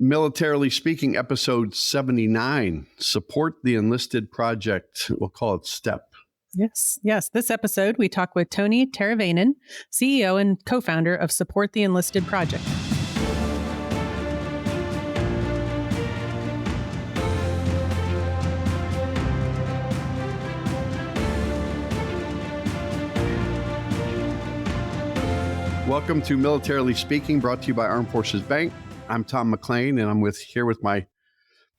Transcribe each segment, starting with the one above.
Militarily Speaking, episode 79, Support the Enlisted Project. We'll call it STEP. Yes. This episode, we talk with Tony Teravainen, CEO and co-founder of Support the Enlisted Project. Welcome to Militarily Speaking, brought to you by Armed Forces Bank. I'm Tom McLean, and I'm here with my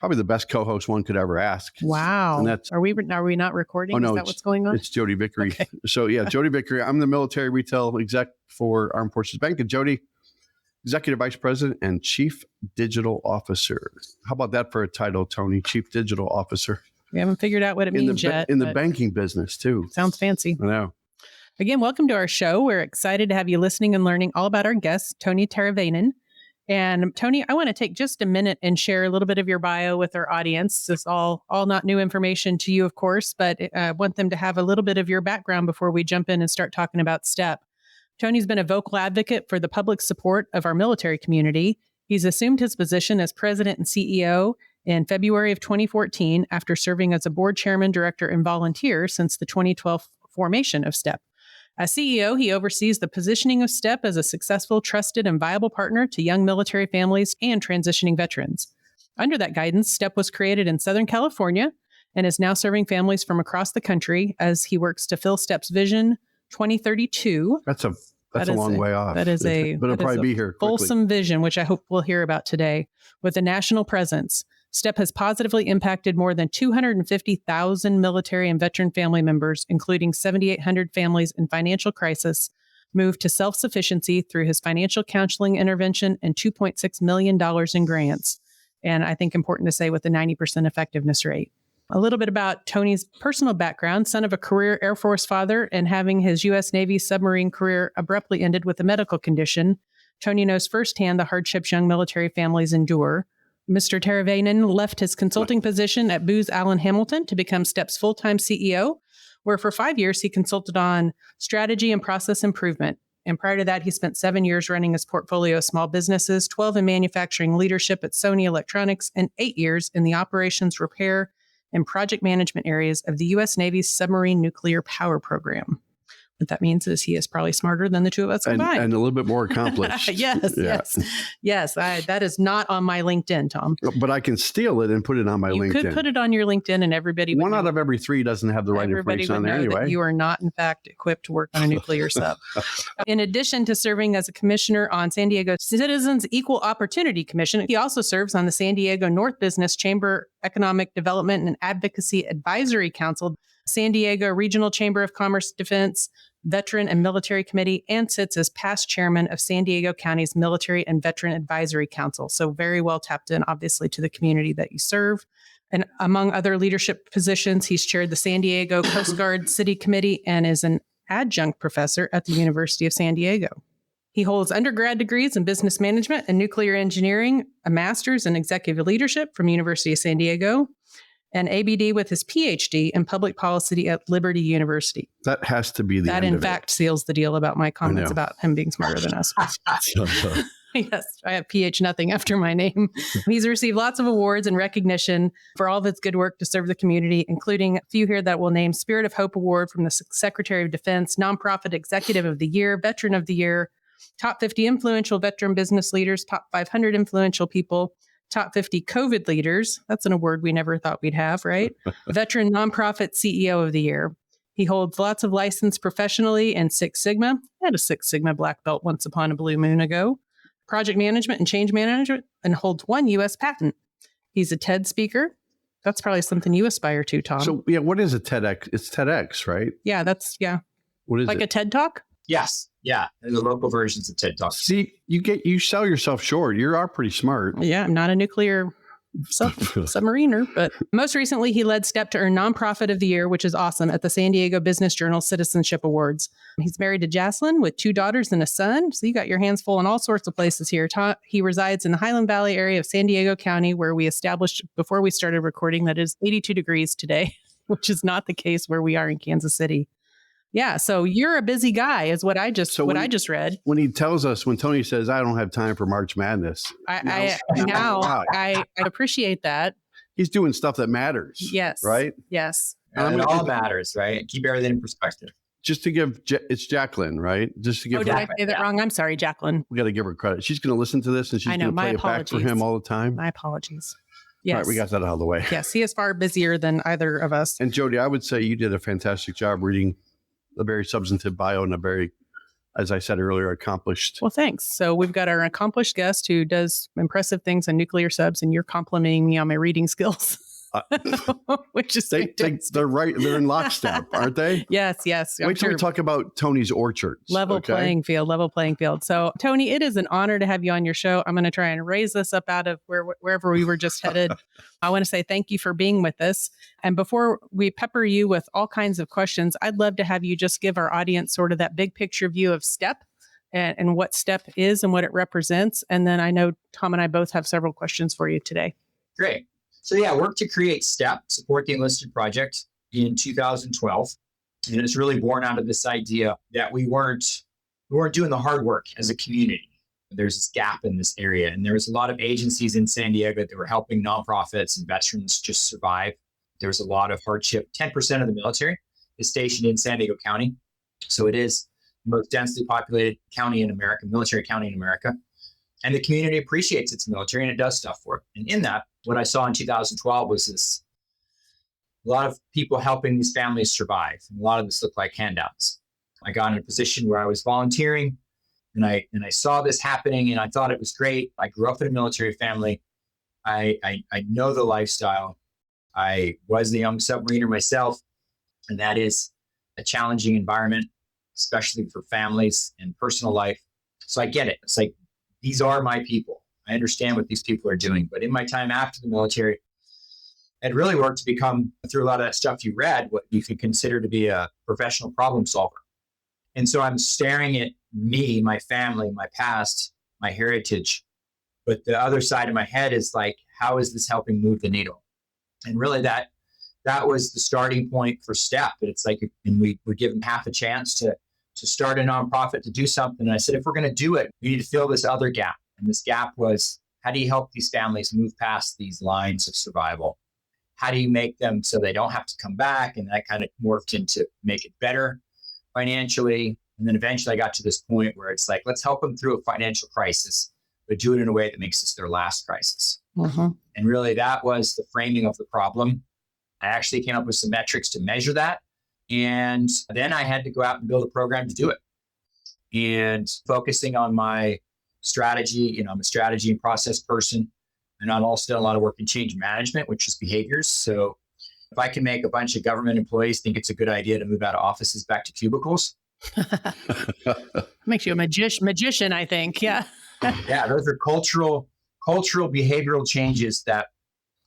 probably the best co-host one could ever ask. Wow. And that's, are we not recording? Oh, no, Is that what's going on? It's Jodi Vickery. Okay. So yeah, Jodi Vickery. I'm the military retail exec for Armed Forces Bank, and Jodi, Executive Vice President and Chief Digital Officer. How about that for a title, Tony? Chief Digital Officer. We haven't figured out what it means yet. In the banking business, too. Sounds fancy. I know. Again, welcome to our show. We're excited to have you listening and learning all about our guest, Tony Teravainen. And Tony, I want to take just a minute and share a little bit of your bio with our audience. This is all not new information to you, of course, but I want them to have a little bit of your background before we jump in and start talking about STEP. Tony's been a vocal advocate for the public support of our military community. He's assumed his position as president and CEO in February of 2014 after serving as a board chairman, director, and volunteer since the 2012 formation of STEP. As CEO, he oversees the positioning of STEP as a successful, trusted, and viable partner to young military families and transitioning veterans. Under that guidance, STEP was created in Southern California and is now serving families from across the country as he works to fill STEP's Vision 2032. That's a long way off. That is but it'll probably be here quickly. Fulsome vision, which I hope we'll hear about today, with a national presence. STEP has positively impacted more than 250,000 military and veteran family members, including 7,800 families in financial crisis, moved to self-sufficiency through his financial counseling intervention and $2.6 million in grants. And I think important to say with a 90% effectiveness rate. A little bit about Tony's personal background, son of a career Air Force father and having his U.S. Navy submarine career abruptly ended with a medical condition. Tony knows firsthand the hardships young military families endure. Mr. Teravainen left his consulting position at Booz Allen Hamilton to become STEP's full-time CEO, where for 5 years he consulted on strategy and process improvement. And prior to that, he spent 7 years running his portfolio of small businesses, 12 in manufacturing leadership at Sony Electronics, and 8 years in the operations, repair, and project management areas of the U.S. Navy's submarine nuclear power program. What that means is he is probably smarter than the two of us combined. And a little bit more accomplished. Yes. That is not on my LinkedIn, Tom. But I can steal it and put it on my LinkedIn. You could put it on your LinkedIn and everybody would One out of every three doesn't have the right information on there anyway. That you are not, in fact, equipped to work on a nuclear sub. In addition to serving as a commissioner on San Diego Citizens Equal Opportunity Commission, he also serves on the San Diego North Business Chamber Economic Development and Advocacy Advisory Council, San Diego Regional Chamber of Commerce Defense, Veteran and Military Committee, and sits as past chairman of San Diego County's Military and Veteran Advisory Council. So very well tapped in, obviously, to the community that you serve. And among other leadership positions, he's chaired the San Diego Coast Guard City Committee and is an adjunct professor at the University of San Diego. He holds undergrad degrees in business management and nuclear engineering, a master's in executive leadership from University of San Diego, and ABD with his PhD in public policy at Liberty University. That has to be the that end in of fact seals the deal about my comments about him being smarter than us. Yes, I have PH nothing after my name. He's received lots of awards and recognition for all of his good work to serve the community, including a few here that will name Spirit of Hope Award from the Secretary of Defense, Nonprofit Executive of the Year, Veteran of the Year, Top 50 Influential Veteran Business Leaders, Top 500 Influential People, Top 50 COVID Leaders. That's an award we never thought we'd have, right? Veteran Nonprofit CEO of the Year. He holds lots of license professionally in Six Sigma. I had a Six Sigma black belt once upon a blue moon ago. Project management and change management, and holds 1 U.S. patent. He's a TED speaker. That's probably something you aspire to, Tom. So, yeah, what is a TEDx? It's TEDx, right? Yeah, What is like it? a TED Talk? Yes. Yeah. And the local versions of TED Talk. See, you sell yourself short. You are pretty smart. Yeah, I'm not a nuclear submariner, but most recently he led STEP to earn Nonprofit of the Year, which is awesome, at the San Diego Business Journal Citizenship Awards. He's married to Jaslyn with 2 daughters and a son. So you got your hands full in all sorts of places here. He resides in the Highland Valley area of San Diego County, where we established before we started recording that is 82 degrees today, which is not the case where we are in Kansas City. Yeah. So you're a busy guy is what I just read. When he tells us, when Tony says, I don't have time for March Madness. I appreciate that. He's doing stuff that matters. Yes. Right? Yes. And it all matters, right? Keep everything in perspective. Just to give, it's Jacqueline, right? Just to give did I say that wrong? I'm sorry, Jacqueline. We got to give her credit. She's going to listen to this and she's going to play it back for him all the time. My apologies. Yes. All right, we got that out of the way. Yes, he is far busier than either of us. And Jodi, I would say you did a fantastic job reading a very substantive bio and a very, as I said earlier, accomplished. Well, thanks. So we've got our accomplished guest who does impressive things on nuclear subs, and you're complimenting me on my reading skills. Which is they're right. They're in lockstep, aren't they? Yes. Wait till we talk about Tony's orchards. Level playing field. So, Tony, it is an honor to have you on your show. I'm going to try and raise this up out of wherever we were just headed. I want to say thank you for being with us. And before we pepper you with all kinds of questions, I'd love to have you just give our audience sort of that big picture view of STEP and what STEP is and what it represents. And then I know Tom and I both have several questions for you today. Great. So I worked to create STEP, Support the Enlisted Project, in 2012. And it's really born out of this idea that we weren't doing the hard work as a community. There's this gap in this area. And there was a lot of agencies in San Diego that were helping nonprofits and veterans just survive. There was a lot of hardship. 10% of the military is stationed in San Diego County. So it is the most densely populated county in America, military county in America. And the community appreciates its military and it does stuff for it. And in that, what I saw in 2012 was a lot of people helping these families survive. And a lot of this looked like handouts. I got in a position where I was volunteering and I saw this happening and I thought it was great. I grew up in a military family. I know the lifestyle. I was the young submariner myself, and that is a challenging environment, especially for families and personal life. So I get it. It's like, these are my people. I understand what these people are doing. But in my time after the military, it really worked to become, through a lot of that stuff you read, what you could consider to be a professional problem solver. And so I'm staring at me, my family, my past, my heritage. But the other side of my head is like, how is this helping move the needle? And really that was the starting point for STEP. And it's like, and we would give them half a chance to start a nonprofit, to do something. And I said, if we're going to do it, we need to fill this other gap. And this gap was, how do you help these families move past these lines of survival? How do you make them so they don't have to come back? And that kind of morphed into make it better financially. And then eventually I got to this point where it's like, let's help them through a financial crisis, but do it in a way that makes this their last crisis. Mm-hmm. And really that was the framing of the problem. I actually came up with some metrics to measure that. And then I had to go out and build a program to do it. And focusing on my strategy, I'm a strategy and process person. And I've also done a lot of work in change management, which is behaviors. So if I can make a bunch of government employees think it's a good idea to move out of offices back to cubicles. Makes you a magician, I think. Yeah. Yeah, those are cultural behavioral changes that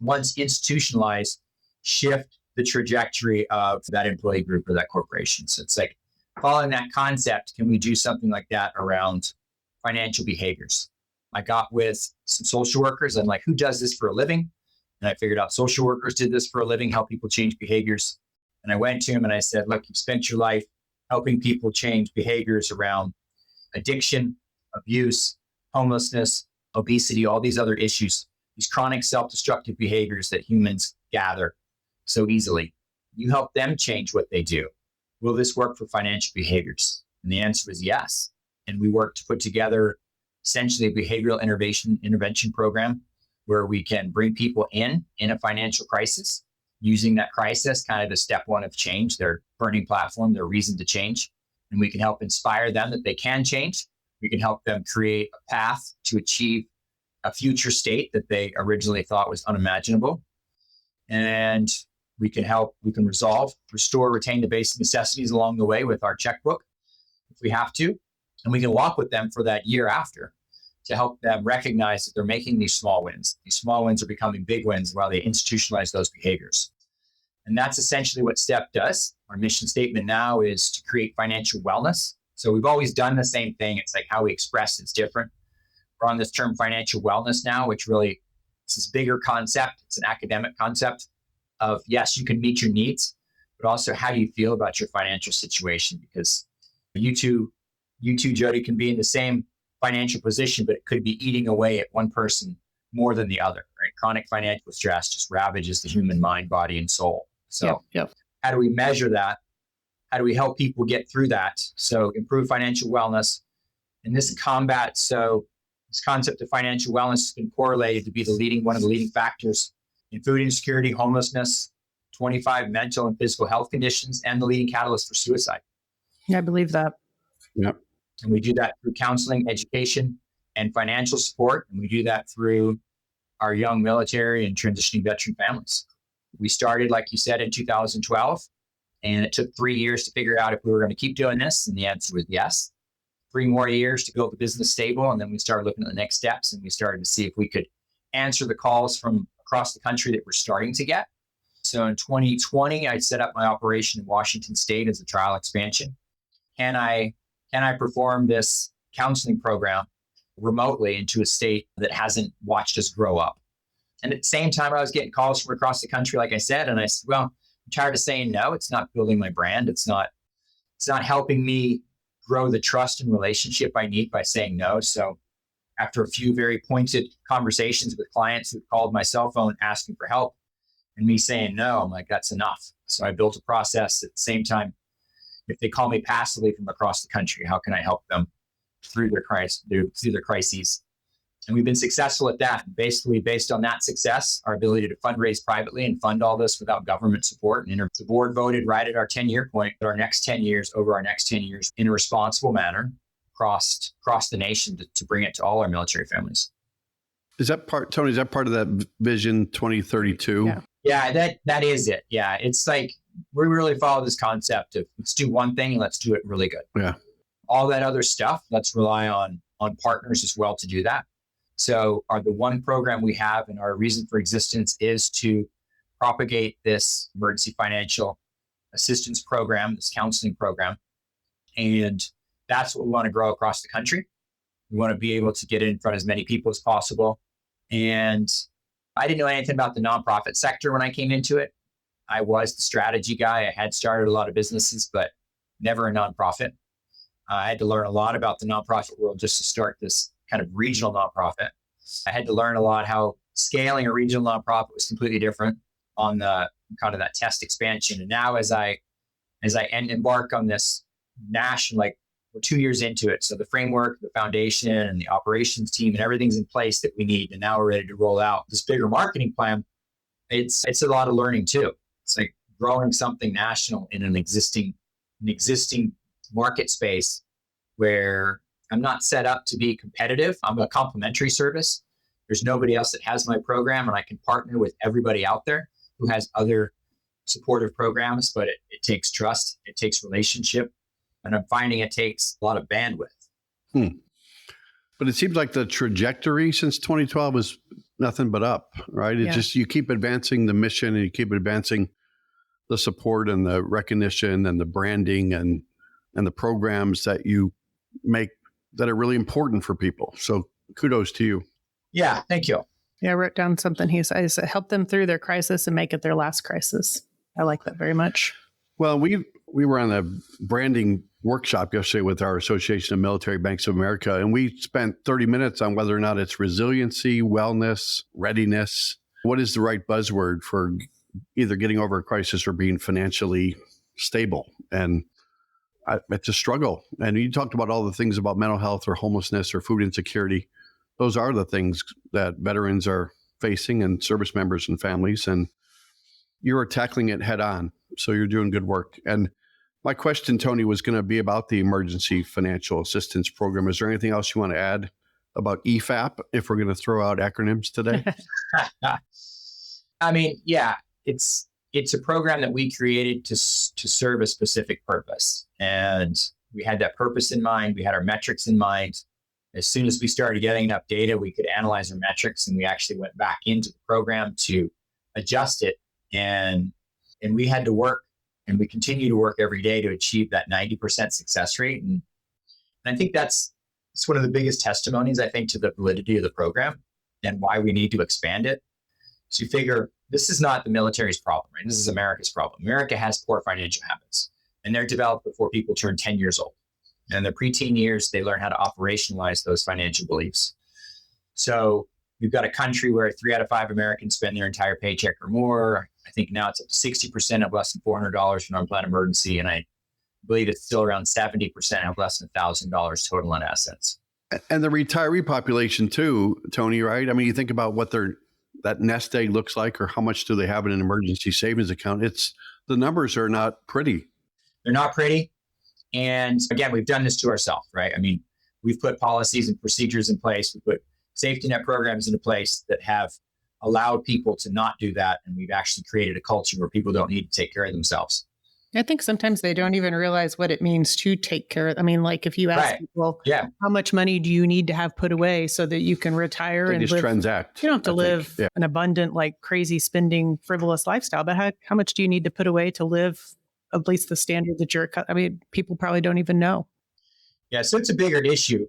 once institutionalized shift the trajectory of that employee group or that corporation. So it's like following that concept, can we do something like that around financial behaviors? I got with some social workers. I'm like, who does this for a living? And I figured out social workers did this for a living, help people change behaviors. And I went to him and I said, look, you've spent your life helping people change behaviors around addiction, abuse, homelessness, obesity, all these other issues, these chronic self-destructive behaviors that humans gather so easily. You help them change what they do. Will this work for financial behaviors? And the answer was yes. And we worked to put together essentially a behavioral intervention program where we can bring people in a financial crisis, using that crisis kind of the step one of change, their burning platform, their reason to change. And we can help inspire them that they can change. We can help them create a path to achieve a future state that they originally thought was unimaginable. And we can resolve, restore, retain the basic necessities along the way with our checkbook if we have to. And we can walk with them for that year after to help them recognize that they're making these small wins. These small wins are becoming big wins while they institutionalize those behaviors. And that's essentially what STEP does. Our mission statement now is to create financial wellness. So we've always done the same thing. It's like how we express it's different. We're on this term financial wellness now, which really is this bigger concept. It's an academic concept of, yes, you can meet your needs, but but also how do you feel about your financial situation? Because you two, Jodi, can be in the same financial position, but it could be eating away at one person more than the other, right? Chronic financial stress just ravages the human mind, body, and soul. So how do we measure that? How do we help people get through that? So improve financial wellness. And this concept of financial wellness has been correlated to be one of the leading factors in food insecurity, homelessness, 25 mental and physical health conditions, and the leading catalyst for suicide. Yeah, I believe that. Yep. And we do that through counseling, education, and financial support. And we do that through our young military and transitioning veteran families. We started, like you said, in 2012, and it took 3 years to figure out if we were going to keep doing this. And the answer was yes. 3 more years to build the business stable. And then we started looking at the next steps, and we started to see if we could answer the calls from across the country that we're starting to get. So in 2020, I set up my operation in Washington State as a trial expansion. Can I perform this counseling program remotely into a state that hasn't watched us grow up? And at the same time, I was getting calls from across the country, like I said, and I said, well, I'm tired of saying no. It's not building my brand. It's not helping me grow the trust and relationship I need by saying no. So after a few very pointed conversations with clients who called my cell phone asking for help and me saying no, I'm like, that's enough. So I built a process at the same time. If they call me passively from across the country, how can I help them through their crises? And we've been successful at that. Basically, based on that success, our ability to fundraise privately and fund all this without government support. And the board voted right at our 10-year point that our next 10 years, in a responsible manner, across the nation to bring it to all our military families. Tony, is that part of that Vision 2032? Yeah, that is it. Yeah, it's like we really follow this concept of let's do one thing and let's do it really good. Yeah. All that other stuff, let's rely on partners as well to do that. So the one program we have and our reason for existence is to propagate this emergency financial assistance program, this counseling program. And that's what we want to grow across the country. We want to be able to get it in front of as many people as possible. And I didn't know anything about the nonprofit sector when I came into it. I was the strategy guy. I had started a lot of businesses, but never a nonprofit. I had to learn a lot about the nonprofit world just to start this kind of regional nonprofit. I had to learn a lot how scaling a regional nonprofit was completely different on the kind of that test expansion. And now as I embark on this national, like we're 2 years into it. So the framework, the foundation, and the operations team and everything's in place that we need. And now we're ready to roll out this bigger marketing plan. It's a lot of learning too. It's like growing something national in an existing market space where I'm not set up to be competitive. I'm a complementary service. There's nobody else that has my program, and I can partner with everybody out there who has other supportive programs, but it takes trust, it takes relationship, and I'm finding it takes a lot of bandwidth. But it seems like the trajectory since 2012 is nothing but up, right? It's just you keep advancing the mission and you keep advancing the support and the recognition and the branding and the programs that you make that are really important for people. So kudos to you. Yeah, thank you. Yeah, I wrote down something he said, help them through their crisis and make it their last crisis. I like that very much. Well, we were on a branding workshop yesterday with our Association of Military Banks of America, and we spent 30 minutes on whether or not it's resiliency, wellness, readiness. What is the right buzzword for either getting over a crisis or being financially stable? And it's a struggle. And you talked about all the things about mental health or homelessness or food insecurity. Those are the things that veterans are facing and service members and families. And you are tackling it head on. So you're doing good work. And my question, Tony, was going to be about the Emergency Financial Assistance Program. Is there anything else you want to add about EFAP if we're going to throw out acronyms today? I mean, yeah, it's a program that we created to serve a specific purpose. And we had that purpose in mind. We had our metrics in mind. As soon as we started getting enough data, we could analyze our metrics, and we actually went back into the program to adjust it. And we had to work, and we continue to work every day to achieve that 90% success rate. And I think it's one of the biggest testimonies, I think, to the validity of the program and why we need to expand it. So you figure this is not the military's problem, right? This is America's problem. America has poor financial habits, and they're developed before people turn 10 years old. And in their preteen years, they learn how to operationalize those financial beliefs. So we've got a country where 3 out of 5 Americans spend their entire paycheck or more. I think now it's up to 60% have less than $400 for an unplanned emergency. And I believe it's still around 70% have less than $1,000 total on assets. And the retiree population too, Tony, right? I mean, you think about what that nest egg looks like, or how much do they have in an emergency savings account? The numbers are not pretty. They're not pretty. And again, we've done this to ourselves, right? I mean, we've put policies and procedures in place. We put safety net programs into place that have allowed people to not do that. And we've actually created a culture where people don't need to take care of themselves. I think sometimes they don't even realize what it means to take care of. I mean, like if you ask people, how much money do you need to have put away so that you can retire They and just live? transact. You don't have to live an abundant, like crazy spending, frivolous lifestyle, but how much do you need to put away to live at least the standard that people probably don't even know. Yeah, so it's a bigger issue.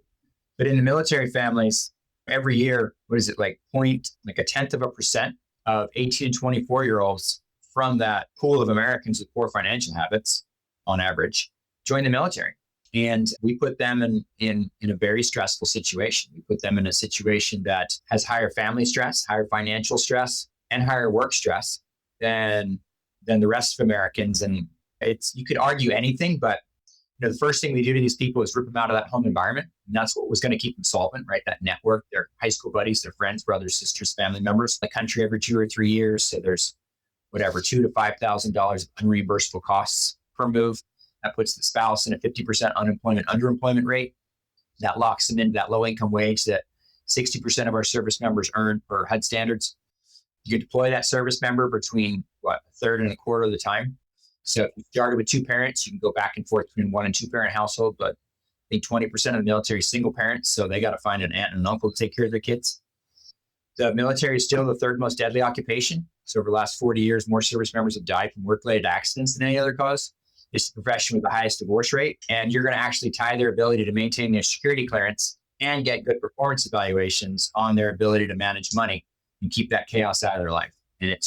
But in the military families, every year, like 0.1% of 18 and 24-year-olds from that pool of Americans with poor financial habits, on average, join the military. And we put them in a very stressful situation. We put them in a situation that has higher family stress, higher financial stress, and higher work stress than the rest of Americans. And you could argue anything, but the first thing we do to these people is rip them out of that home environment. And that's what was going to keep them solvent, right? That network, their high school buddies, their friends, brothers, sisters, family members in the country every 2 or 3 years. So there's $2,000 to $5,000 of unreimbursable costs per move. That puts the spouse in a 50% underemployment rate. That locks them into that low income wage that 60% of our service members earn per HUD standards. You can deploy that service member between a third and a quarter of the time. So if you started with 2 parents, you can go back and forth between 1 and 2 parent household, but I think 20% of the military is single parents. So they got to find an aunt and an uncle to take care of their kids. The military is still the 3rd most deadly occupation. So over the last 40 years, more service members have died from work-related accidents than any other cause. It's the profession with the highest divorce rate. And you're going to actually tie their ability to maintain their security clearance and get good performance evaluations on their ability to manage money and keep that chaos out of their life. And it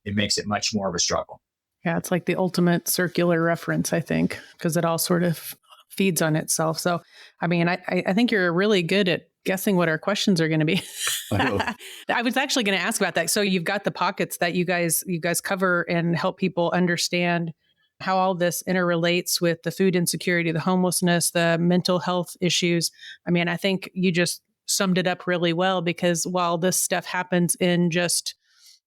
makes it much more of a struggle. Yeah, it's like the ultimate circular reference, I think, because it all sort of feeds on itself. So, I mean, I think you're really good at guessing what our questions are going to be. I was actually going to ask about that. So you've got the pockets that you guys cover and help people understand how all this interrelates with the food insecurity, the homelessness, the mental health issues. I mean, I think you just summed it up really well, because while this stuff happens in just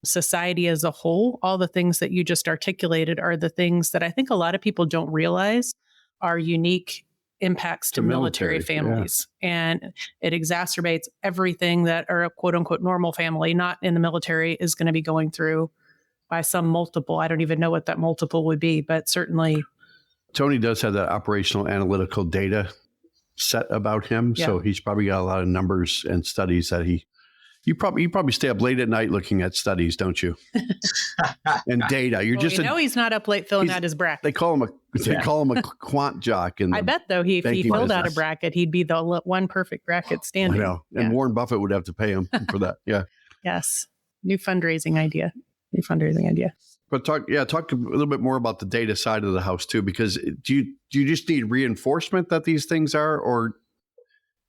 society as a whole, all the things that you just articulated are the things that I think a lot of people don't realize are unique impacts to military families. Yeah. And it exacerbates everything that a quote unquote normal family, not in the military, is going to be going through by some multiple. I don't even know what that multiple would be, but certainly. Tony does have that operational analytical data set about him. Yeah. So he's probably got a lot of numbers and studies that you probably stay up late at night looking at studies, don't you? And data. He's not up late filling out his bracket. They call him a quant jock. I bet though if he filled out a bracket, he'd be the one perfect bracket standing. I know. And Warren Buffett would have to pay him for that. Yeah. Yes. New fundraising idea. But talk a little bit more about the data side of the house too, because do you just need reinforcement that these things are, or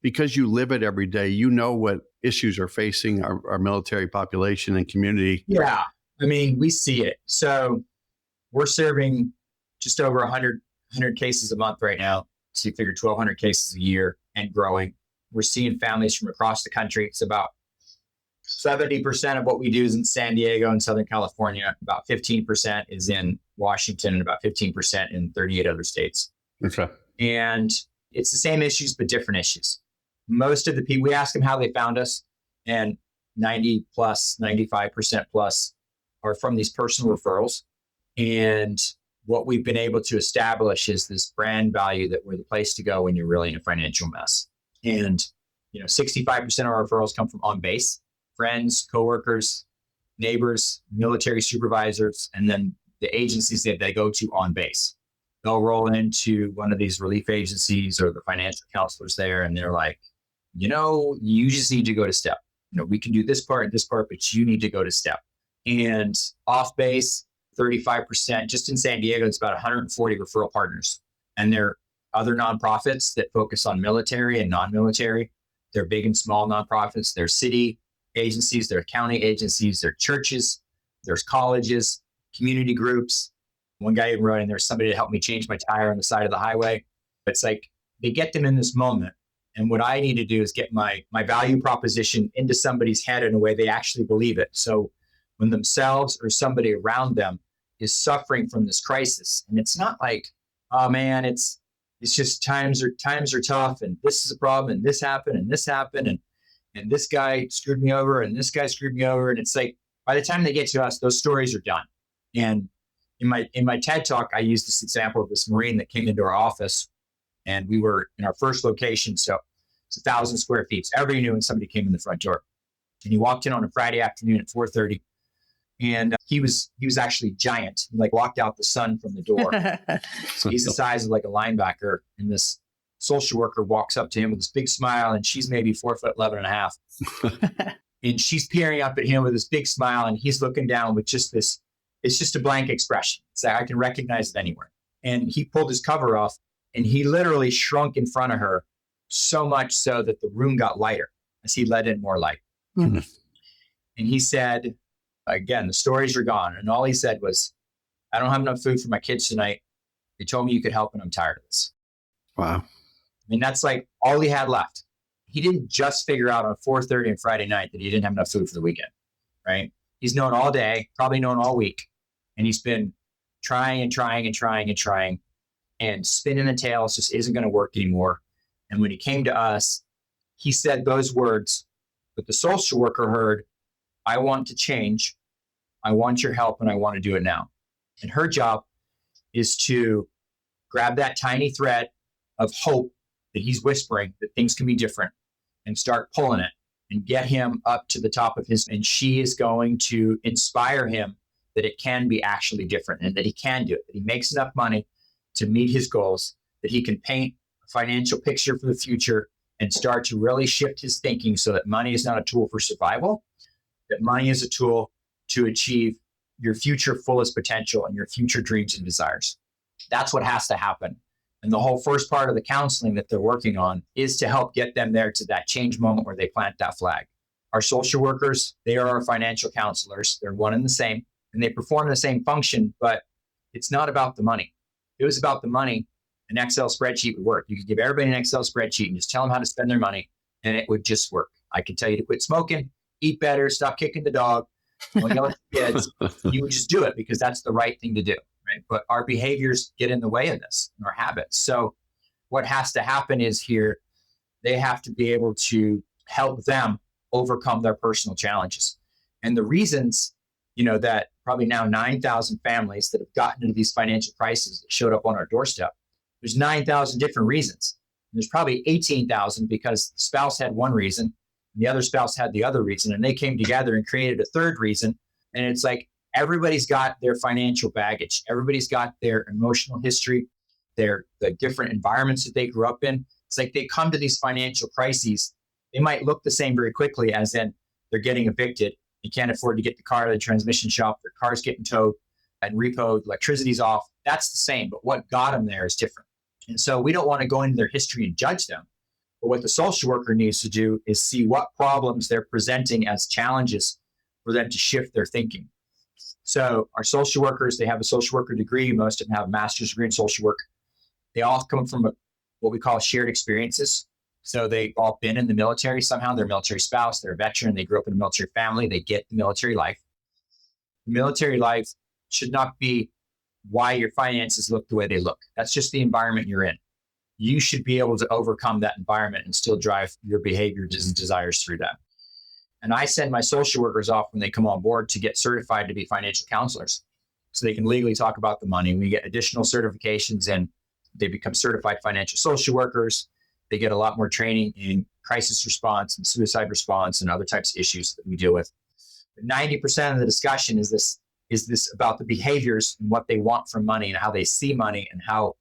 because you live it every day, you know what issues are facing our military population and community? Yeah. I mean, we see it. So we're serving just over 100 cases a month right now. So you figure 1,200 cases a year and growing. We're seeing families from across the country. It's about 70% of what we do is in San Diego and Southern California. About 15% is in Washington and about 15% in 38 other states. Okay. And it's the same issues, but different issues. Most of the people, we ask them how they found us, and 95% plus are from these personal referrals. And what we've been able to establish is this brand value that we're the place to go when you're really in a financial mess. And 65% of our referrals come from on base, friends, coworkers, neighbors, military supervisors, and then the agencies that they go to on base. They'll roll into one of these relief agencies or the financial counselors there, and they're like, you just need to go to STEP. we can do this part and this part, but you need to go to STEP. And off base, 35%, just in San Diego, it's about 140 referral partners. And there are other nonprofits that focus on military and non-military. They're big and small nonprofits. They're city agencies, they're county agencies, they're churches, there's colleges, community groups. One guy even wrote in there's somebody to help me change my tire on the side of the highway. It's like they get them in this moment. And what I need to do is get my value proposition into somebody's head in a way they actually believe it. So when themselves or somebody around them is suffering from this crisis, and it's not like, oh man, it's just times are tough, and this is a problem, and this happened, and this guy screwed me over, and this guy screwed me over. And it's like, by the time they get to us, those stories are done. And in my TED talk, I used this example of this Marine that came into our office, and we were in our first location. So it's 1,000 square feet. So everybody knew when somebody came in the front door. And he walked in on a Friday afternoon at 4:30. And he was actually giant. He walked out the sun from the door. He's the size of like a linebacker. And this social worker walks up to him with this big smile, and she's maybe 4'11.5". And she's peering up at him with this big smile, and he's looking down with just this, it's just a blank expression. It's like, I can recognize it anywhere. And he pulled his cover off, and he literally shrunk in front of her, so much so that the room got lighter as he let in more light. Mm-hmm. And he said, again, the stories are gone. And all he said was, I don't have enough food for my kids tonight. They told me you could help, and I'm tired of this. Wow. I mean, that's like all he had left. He didn't just figure out on 4:30 on Friday night that he didn't have enough food for the weekend, right? He's known all day, probably known all week. And he's been trying and spinning the tails just isn't going to work anymore. And when he came to us, he said those words, but the social worker heard, I want to change. I want your help, and I want to do it now. And her job is to grab that tiny thread of hope that he's whispering that things can be different, and start pulling it and get him up to the top of his, and she is going to inspire him that it can be actually different, and that he can do it, that he makes enough money to meet his goals, that he can paint a financial picture for the future and start to really shift his thinking so that money is not a tool for survival, that money is a tool to achieve your future fullest potential and your future dreams and desires. That's what has to happen. And the whole first part of the counseling that they're working on is to help get them there to that change moment where they plant that flag. Our social workers, they are our financial counselors. They're one and the same, and they perform the same function, but it's not about the money. If it was about the money, an Excel spreadsheet would work. You could give everybody an Excel spreadsheet and just tell them how to spend their money, and it would just work. I could tell you to quit smoking, eat better, stop kicking the dog, yell at the kids. You would just do it because that's the right thing to do. Right? But our behaviors get in the way of this, and our habits. So what has to happen is here, they have to be able to help them overcome their personal challenges. And the reasons, that probably now 9,000 families that have gotten into these financial crises that showed up on our doorstep, there's 9,000 different reasons. And there's probably 18,000 because the spouse had one reason, and the other spouse had the other reason, and they came together and created a third reason. And it's like, everybody's got their financial baggage. Everybody's got their emotional history, the different environments that they grew up in. It's like they come to these financial crises. They might look the same very quickly, as in they're getting evicted. You can't afford to get the car to the transmission shop. Their car's getting towed and repoed. Electricity's off. That's the same. But what got them there is different. And so we don't want to go into their history and judge them. But what the social worker needs to do is see what problems they're presenting as challenges for them to shift their thinking. So our social workers, they have a social worker degree. Most of them have a master's degree in social work. They all come from what we call shared experiences. So they've all been in the military somehow. They're a military spouse, they're a veteran, they grew up in a military family, they get the military life. The military life should not be why your finances look the way they look. That's just the environment you're in. You should be able to overcome that environment and still drive your behaviors and desires through that. And I send my social workers off when they come on board to get certified to be financial counselors so they can legally talk about the money. We get additional certifications, and they become certified financial social workers. They get a lot more training in crisis response and suicide response and other types of issues that we deal with. But 90% of the discussion is this about the behaviors and what they want from money and how they see money and how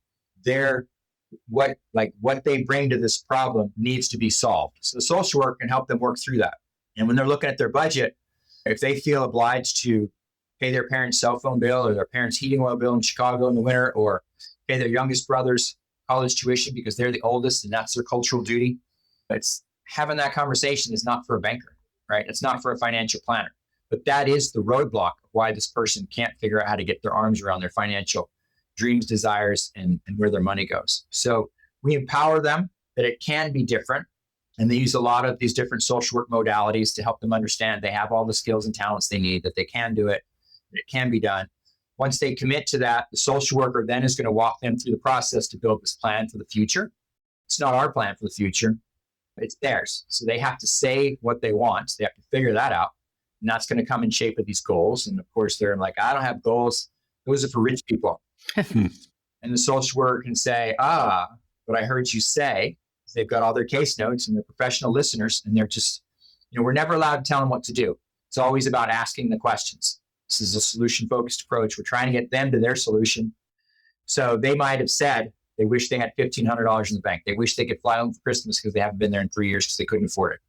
what they bring to this problem needs to be solved. So the social worker can help them work through that. And when they're looking at their budget, if they feel obliged to pay their parents' cell phone bill or their parents' heating oil bill in Chicago in the winter, or pay their youngest brother's college tuition because they're the oldest and that's their cultural duty, it's having that conversation is not for a banker, right? It's not for a financial planner. But that is the roadblock of why this person can't figure out how to get their arms around their financial dreams, desires, and where their money goes. So we empower them that it can be different. And they use a lot of these different social work modalities to help them understand they have all the skills and talents they need, that they can do it, that it can be done. Once they commit to that, the social worker then is going to walk them through the process to build this plan for the future. It's not our plan for the future, it's theirs. So they have to say what they want. They have to figure that out. And that's going to come in shape of these goals. And of course, they're like, I don't have goals. Those are for rich people. And the social worker can say, what I heard you say, they've got all their case notes and they're professional listeners. And they're just, we're never allowed to tell them what to do. It's always about asking the questions. This is a solution-focused approach. We're trying to get them to their solution. So they might have said they wish they had $1,500 in the bank. They wish they could fly home for Christmas because they haven't been there in 3 years because they couldn't afford it.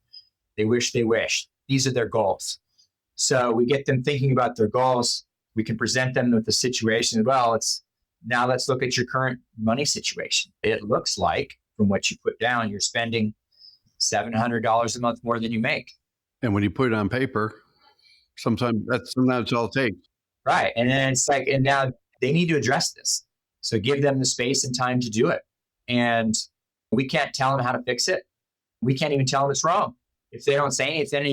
They wish. These are their goals. So we get them thinking about their goals. We can present them with the situation. Well, now let's look at your current money situation. It looks like, from what you put down, you're spending $700 a month more than you make. And when you put it on paper, sometimes that's all it takes. Right. And then it's like, and now they need to address this. So give them the space and time to do it. And we can't tell them how to fix it. We can't even tell them it's wrong. If they don't say anything,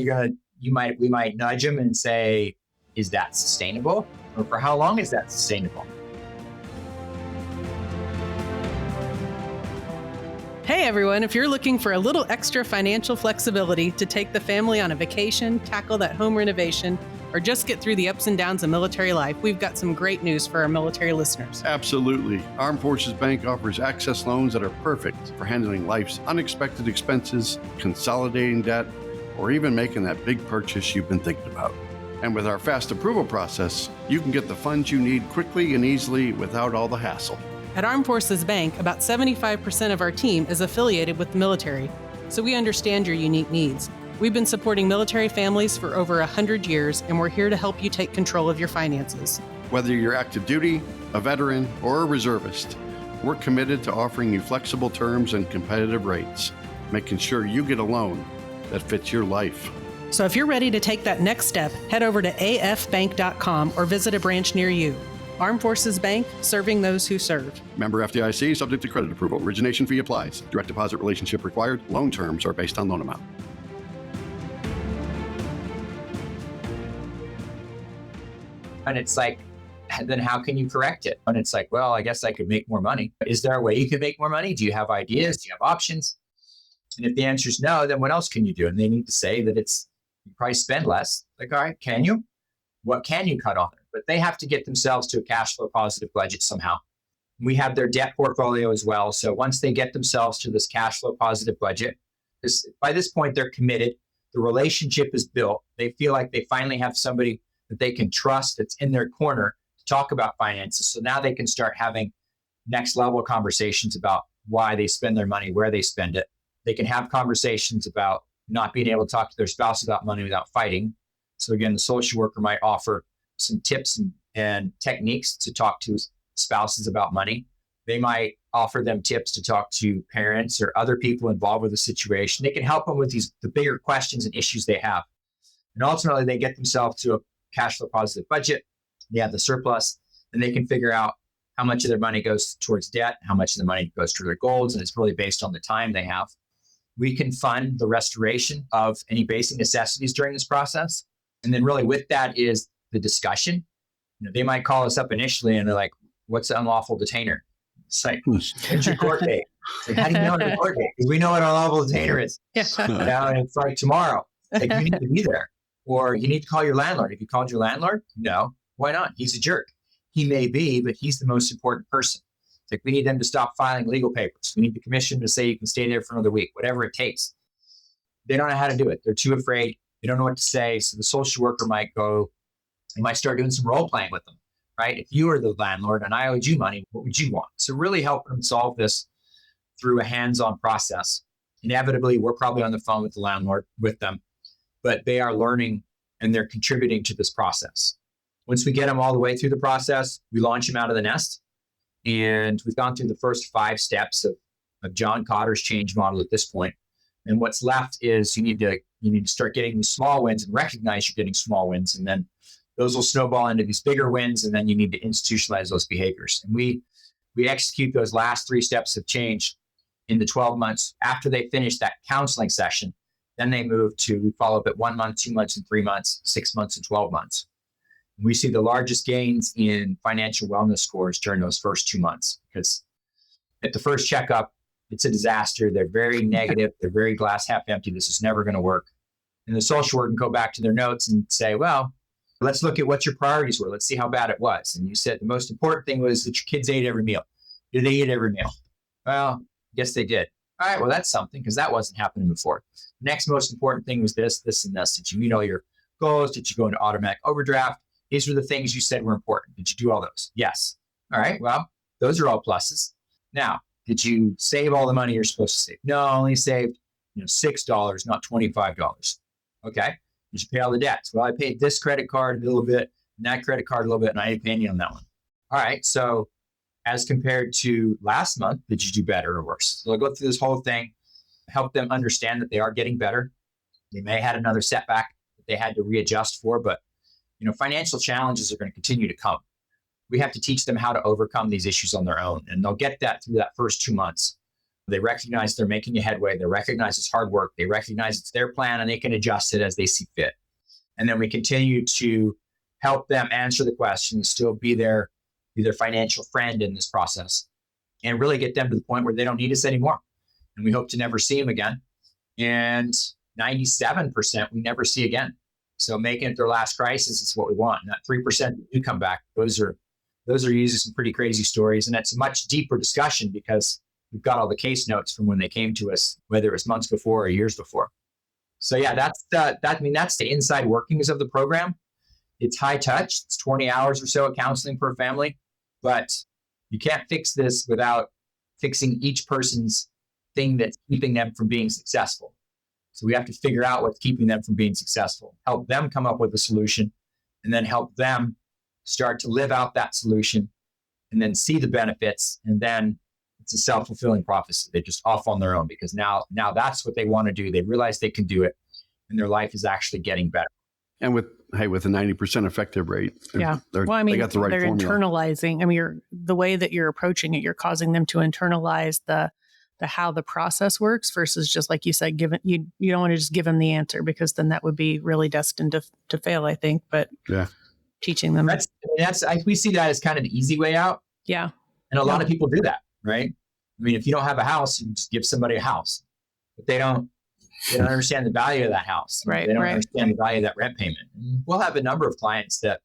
we might nudge them and say, is that sustainable? Or for how long is that sustainable? Hey everyone, if you're looking for a little extra financial flexibility to take the family on a vacation, tackle that home renovation, or just get through the ups and downs of military life, we've got some great news for our military listeners. Absolutely. Armed Forces Bank offers access loans that are perfect for handling life's unexpected expenses, consolidating debt, or even making that big purchase you've been thinking about. And with our fast approval process, you can get the funds you need quickly and easily without all the hassle. At Armed Forces Bank, about 75% of our team is affiliated with the military, so we understand your unique needs. We've been supporting military families for over 100 years, and we're here to help you take control of your finances. Whether you're active duty, a veteran, or a reservist, we're committed to offering you flexible terms and competitive rates, making sure you get a loan that fits your life. So if you're ready to take that next step, head over to afbank.com or visit a branch near you. Armed Forces Bank, serving those who serve. Member FDIC, subject to credit approval. Origination fee applies. Direct deposit relationship required. Loan terms are based on loan amount. And it's like, then how can you correct it? And it's like, well, I guess I could make more money. Is there a way you could make more money? Do you have ideas? Do you have options? And if the answer is no, then what else can you do? And they need to say that you probably spend less. Like, all right, can you? What can you cut on it? But they have to get themselves to a cash flow positive budget somehow. We have their debt portfolio as well. So once they get themselves to this cash flow positive budget, by this point, they're committed. The relationship is built. They feel like they finally have somebody that they can trust that's in their corner to talk about finances. So now they can start having next level conversations about why they spend their money, where they spend it. They can have conversations about not being able to talk to their spouse about money without fighting. So again, the social worker might offer some tips and techniques to talk to spouses about money. They might offer them tips to talk to parents or other people involved with the situation. They can help them with the bigger questions and issues they have. And ultimately, they get themselves to a cash flow positive budget. They have the surplus, and they can figure out how much of their money goes towards debt, how much of the money goes to their goals, and it's really based on the time they have. We can fund the restoration of any basic necessities during this process. And then really with that is the discussion. They might call us up initially and they're like, what's the unlawful detainer? It's like, when's your court date? It's like, how do you know your court date? Because we know what an unlawful detainer is. And it's like tomorrow. Like, you need to be there. Or you need to call your landlord. Have you called your landlord? No. Why not? He's a jerk. He may be, but he's the most important person. It's like, we need them to stop filing legal papers. We need the commission to say you can stay there for another week, whatever it takes. They don't know how to do it. They're too afraid. They don't know what to say. So the social worker might start doing some role playing with them, right? If you were the landlord and I owed you money, what would you want? So really helping them solve this through a hands-on process. Inevitably, we're probably on the phone with the landlord with them, but they are learning and they're contributing to this process. Once we get them all the way through the process, we launch them out of the nest. And we've gone through the first 5 steps of John Cotter's change model at this point. And what's left is you need to start getting these small wins and recognize you're getting small wins. And then those will snowball into these bigger wins. And then you need to institutionalize those behaviors. And we execute those last 3 steps of change in the 12 months after they finish that counseling session. Then they move to follow up at 1 month, 2 months, and 3 months, 6 months, and 12 months. We see the largest gains in financial wellness scores during those first 2 months, because at the first checkup, it's a disaster. They're very negative. They're very glass half empty. This is never going to work. And the social worker can go back to their notes and say, well, let's look at what your priorities were. Let's see how bad it was. And you said the most important thing was that your kids ate every meal. Did they eat every meal? Well, yes, they did. All right, well, that's something, because that wasn't happening before. The next most important thing was this, and this. Did you meet all your goals? Did you go into automatic overdraft? These were the things you said were important. Did you do all those? Yes. All right, well, those are all pluses. Now, did you save all the money you're supposed to save? No, I only saved $6, not $25. Okay. Did you pay all the debts? Well, I paid this credit card a little bit, and that credit card a little bit, and I didn't pay any on that one. All right, so as compared to last month, did you do better or worse? So I'll go through this whole thing, help them understand that they are getting better. They may have had another setback that they had to readjust for, but financial challenges are going to continue to come. We have to teach them how to overcome these issues on their own, and they'll get that through that first 2 months. They recognize they're making a headway. They recognize it's hard work. They recognize it's their plan, and they can adjust it as they see fit. And then we continue to help them answer the questions, still be their financial friend in this process, and really get them to the point where they don't need us anymore. And we hope to never see them again. And 97% we never see again. So making it their last crisis is what we want. And that 3% that do come back, those are usually some pretty crazy stories. And it's a much deeper discussion because we've got all the case notes from when they came to us, whether it was months before or years before. So yeah, that's the inside workings of the program. It's high touch. It's 20 hours or so of counseling per family, but you can't fix this without fixing each person's thing that's keeping them from being successful. So we have to figure out what's keeping them from being successful, help them come up with a solution, and then help them start to live out that solution and then see the benefits. And then it's a self-fulfilling prophecy. They're just off on their own because now that's what they want to do. They realize they can do it and their life is actually getting better. And with a 90% effective rate. Yeah. They got the right they're formula. internalizing. The way that you're approaching it, you're causing them to internalize the how the process works versus just like you said, you don't want to just give them the answer because then that would be really destined to fail, I think. But yeah, teaching them. We see that as kind of the easy way out. Yeah. And a lot of people do that, right? I mean, if you don't have a house, you just give somebody a house, but they don't understand the value of that house. Right. They don't understand the value of that rent payment. And we'll have a number of clients that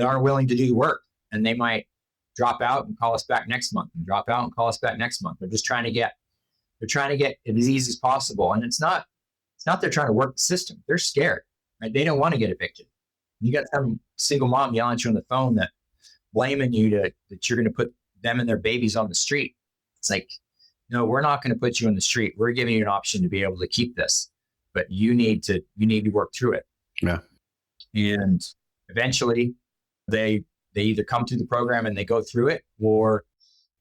aren't willing to do the work, and they might drop out and call us back next month and drop out and call us back next month. They're just trying to get it as easy as possible. And it's not they're trying to work the system. They're scared, right? They don't want to get evicted. You got some single mom yelling at you on the phone that blaming you that you're going to put them and their babies on the street. It's like, no, we're not going to put you on the street. We're giving you an option to be able to keep this, but you need to work through it. Yeah. And eventually they either come through the program and they go through it or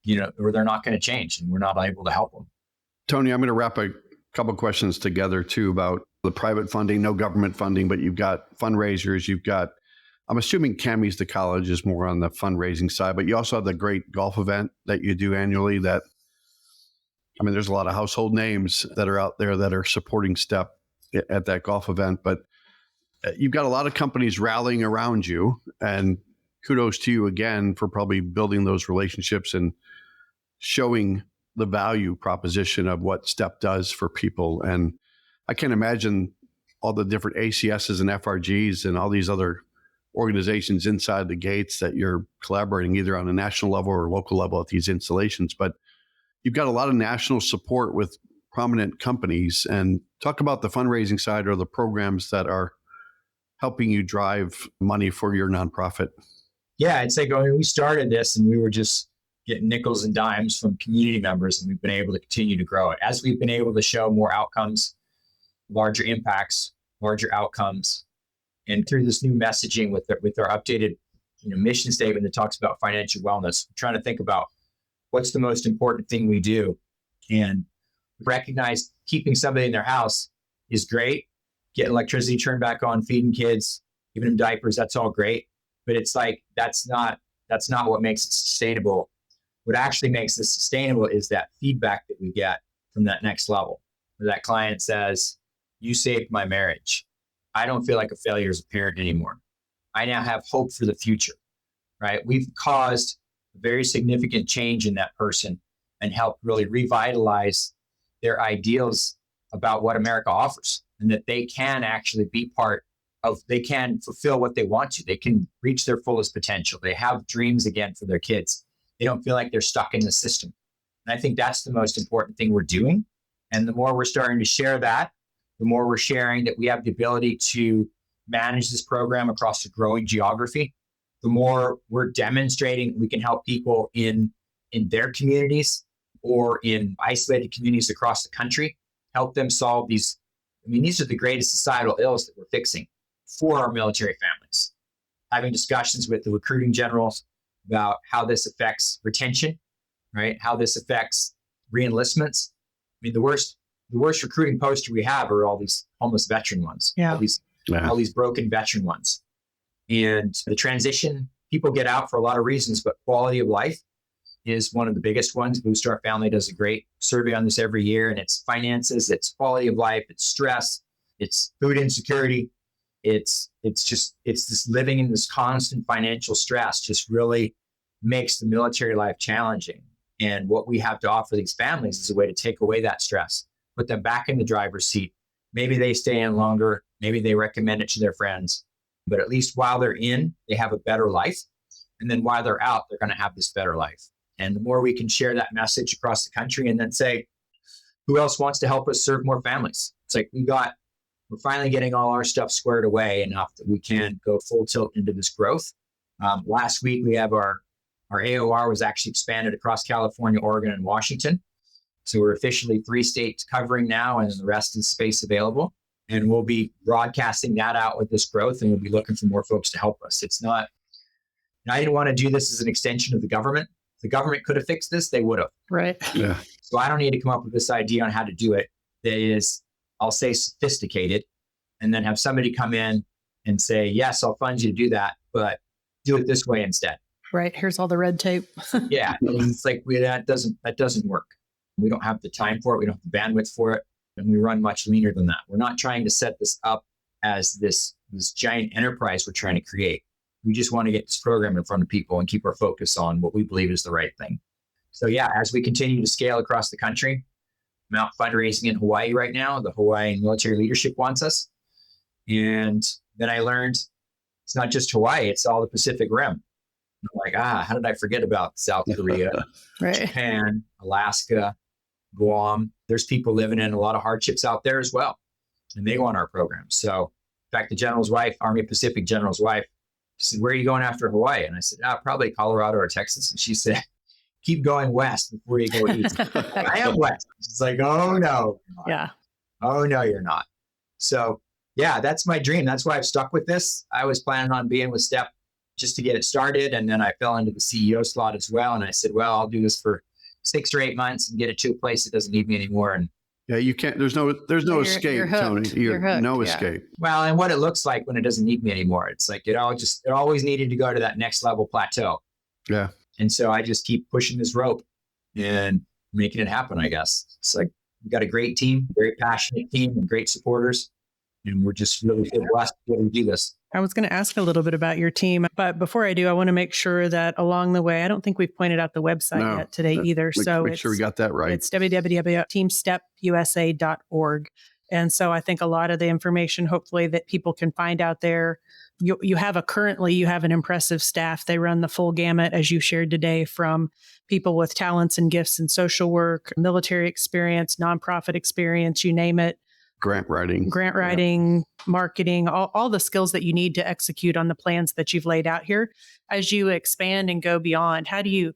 they're not going to change and we're not able to help them. Tony, I'm going to wrap a couple questions together too about the private funding, no government funding, but you've got fundraisers. I'm assuming Cammy's the college is more on the fundraising side, but you also have the great golf event that you do annually there's a lot of household names that are out there that are supporting STEP at that golf event, but you've got a lot of companies rallying around you, and kudos to you again for probably building those relationships and showing the value proposition of what STEP does for people. And I can't imagine all the different ACSs and FRGs and all these other organizations inside the gates that you're collaborating either on a national level or local level at these installations. But you've got a lot of national support with prominent companies. And talk about the fundraising side or the programs that are helping you drive money for your nonprofit. Yeah, I'd say we started this and we were just getting nickels and dimes from community members, and we've been able to continue to grow it. As we've been able to show more outcomes, larger impacts, larger outcomes. And through this new messaging with our updated mission statement that talks about financial wellness, we're trying to think about what's the most important thing we do, and recognize keeping somebody in their house is great. Getting electricity turned back on, feeding kids, giving them diapers, that's all great. But it's like, that's not what makes it sustainable. What actually makes this sustainable is that feedback that we get from that next level, where that client says, you saved my marriage. I don't feel like a failure as a parent anymore. I now have hope for the future, right? We've caused a very significant change in that person and helped really revitalize their ideals about what America offers, and that they can actually be part of, they can fulfill what they want to. They can reach their fullest potential. They have dreams again for their kids. They don't feel like they're stuck in the system. And I think that's the most important thing we're doing. And the more we're starting to share that, the more we're sharing that we have the ability to manage this program across a growing geography, the more we're demonstrating we can help people in their communities or in isolated communities across the country, help them solve these. I mean, these are the greatest societal ills that we're fixing for our military families. Having discussions with the recruiting generals about how this affects retention, right? How this affects reenlistments. I mean, the worst recruiting poster we have are all these homeless veteran ones, Yeah. all these broken veteran ones. And the transition, people get out for a lot of reasons, but quality of life is one of the biggest ones. Blue Star Family does a great survey on this every year, and it's finances, it's quality of life, it's stress, it's food insecurity. It's this living in this constant financial stress just really makes the military life challenging. And what we have to offer these families is a way to take away that stress, put them back in the driver's seat. Maybe they stay in longer, maybe they recommend it to their friends, but at least while they're in, they have a better life. And then while they're out, they're going to have this better life. And the more we can share that message across the country and then say, who else wants to help us serve more families? It's like we're finally getting all our stuff squared away enough that we can go full tilt into this growth. Last week, we have our AOR was actually expanded across California, Oregon, and Washington. So we're officially 3 states covering now, and the rest is space available. And we'll be broadcasting that out with this growth, and we'll be looking for more folks to help us. It's not, I didn't want to do this as an extension of the government. If the government could have fixed this, they would have. Right. Yeah. So I don't need to come up with this idea on how to do it that is, I'll say, sophisticated, and then have somebody come in and say, yes, I'll fund you to do that, but do it this way instead. Right. Here's all the red tape. Yeah. It's like that doesn't work. We don't have the time for it. We don't have the bandwidth for it. And we run much leaner than that. We're not trying to set this up as this giant enterprise we're trying to create. We just want to get this program in front of people and keep our focus on what we believe is the right thing. So yeah, as we continue to scale across the country, I'm out fundraising in Hawaii right now. The Hawaiian military leadership wants us. And then I learned it's not just Hawaii, it's all the Pacific Rim. I'm like, how did I forget about South Korea, Right. Japan, Alaska, Guam? There's people living in a lot of hardships out there as well. And they want our program. So in fact, the general's wife, Army Pacific general's wife, she said, where are you going after Hawaii? And I said, probably Colorado or Texas. And she said, keep going west before you go east. I am west. She's like, oh no. Yeah. Oh no, you're not. So yeah, that's my dream. That's why I've stuck with this. I was planning on being with STEP just to get it started. And then I fell into the CEO slot as well. And I said, well, I'll do this for 6 or 8 months and get it to a place that doesn't need me anymore. And Yeah, you can't. There's no escape, you're hooked. Tony. You're hooked, no yeah. escape. well, and what it looks like when it doesn't need me anymore. It's like it always needed to go to that next level plateau. Yeah. And so I just keep pushing this rope and making it happen, I guess. It's like we've got a great team, very passionate team and great supporters. And we're just really blessed to be able to do this. I was going to ask a little bit about your team, but before I do, I want to make sure that along the way, I don't think we've pointed out the website yet today either. Make sure we got that right. It's www.teamstepusa.org. And so I think a lot of the information, hopefully, that people can find out there. You have an impressive staff. They run the full gamut, as you shared today, from people with talents and gifts in social work, military experience, nonprofit experience, you name it. Grant writing, marketing, all the skills that you need to execute on the plans that you've laid out here. As you expand and go beyond, how do you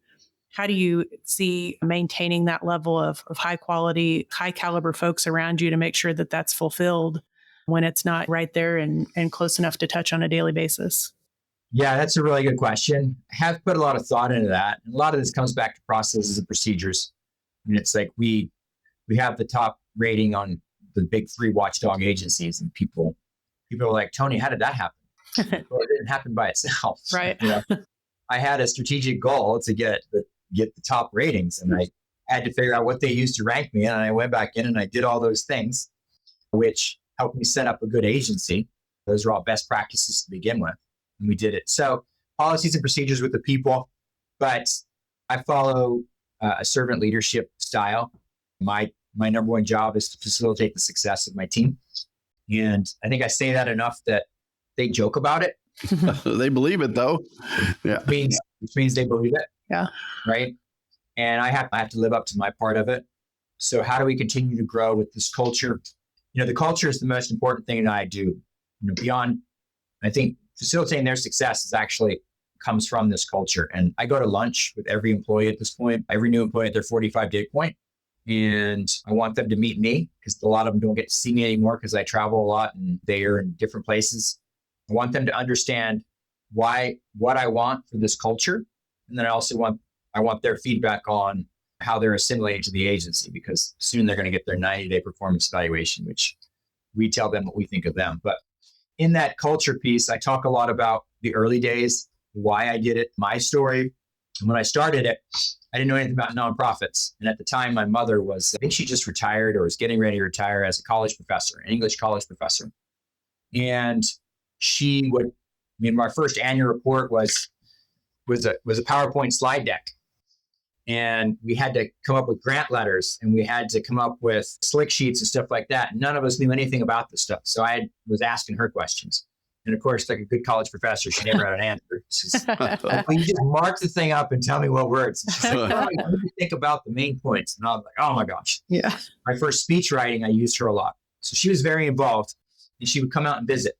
see maintaining that level of high quality, high caliber folks around you to make sure that that's fulfilled when it's not right there and close enough to touch on a daily basis? Yeah, that's a really good question. I have put a lot of thought into that. And a lot of this comes back to processes and procedures. And it's like we have the top rating on the big three watchdog agencies, and people are like, Tony, how did that happen? Well, it didn't happen by itself. Right. I had a strategic goal to get the top ratings, and I had to figure out what they used to rank me. And I went back in and I did all those things, which helped me set up a good agency. Those are all best practices to begin with. And we did it. So policies and procedures with the people, but I follow a servant leadership style. My number one job is to facilitate the success of my team. And I think I say that enough that they joke about it. They believe it though. Yeah. Which means they believe it. Yeah. Right. And I have to live up to my part of it. So how do we continue to grow with this culture? The culture is the most important thing that I do. Beyond, I think facilitating their success is actually comes from this culture. And I go to lunch with every employee at this point, every new employee at their 45-day point. And I want them to meet me because a lot of them don't get to see me anymore because I travel a lot and they are in different places. I want them to understand what I want for this culture. And then I also want their feedback on how they're assimilating to the agency, because soon they're going to get their 90-day performance evaluation, which we tell them what we think of them. But in that culture piece, I talk a lot about the early days, why I did it, my story. And when I started it, I didn't know anything about nonprofits. And at the time, my mother was, I think she just retired or was getting ready to retire as a college professor, an English college professor. And my first annual report was a PowerPoint slide deck. And we had to come up with grant letters, and we had to come up with slick sheets and stuff like that. None of us knew anything about this stuff. So I was asking her questions. And of course, like a good college professor, she never had an answer. Well, you just mark the thing up and tell me what words. She's like, no, what do you think about the main points? And I was like, oh my gosh. Yeah. My first speech writing, I used her a lot. So she was very involved, and she would come out and visit.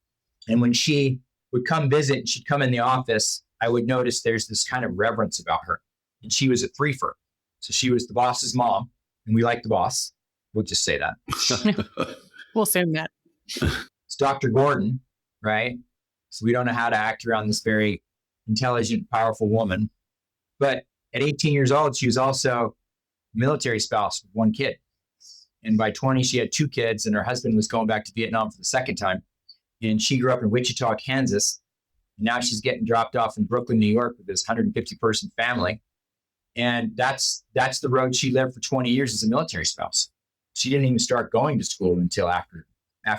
And when she would come visit and she'd come in the office, I would notice there's this kind of reverence about her. And she was a threefer. So she was the boss's mom, and we like the boss. We'll just say that. We'll assume that. It's Dr. Gordon, right? So we don't know how to act around this very intelligent, powerful woman. But at 18 years old, she was also a military spouse with one kid. And by 20, she had two kids, and her husband was going back to Vietnam for the second time. And she grew up in Wichita, Kansas. And now she's getting dropped off in Brooklyn, New York with this 150-person family. And that's the road she lived for 20 years as a military spouse. She didn't even start going to school until after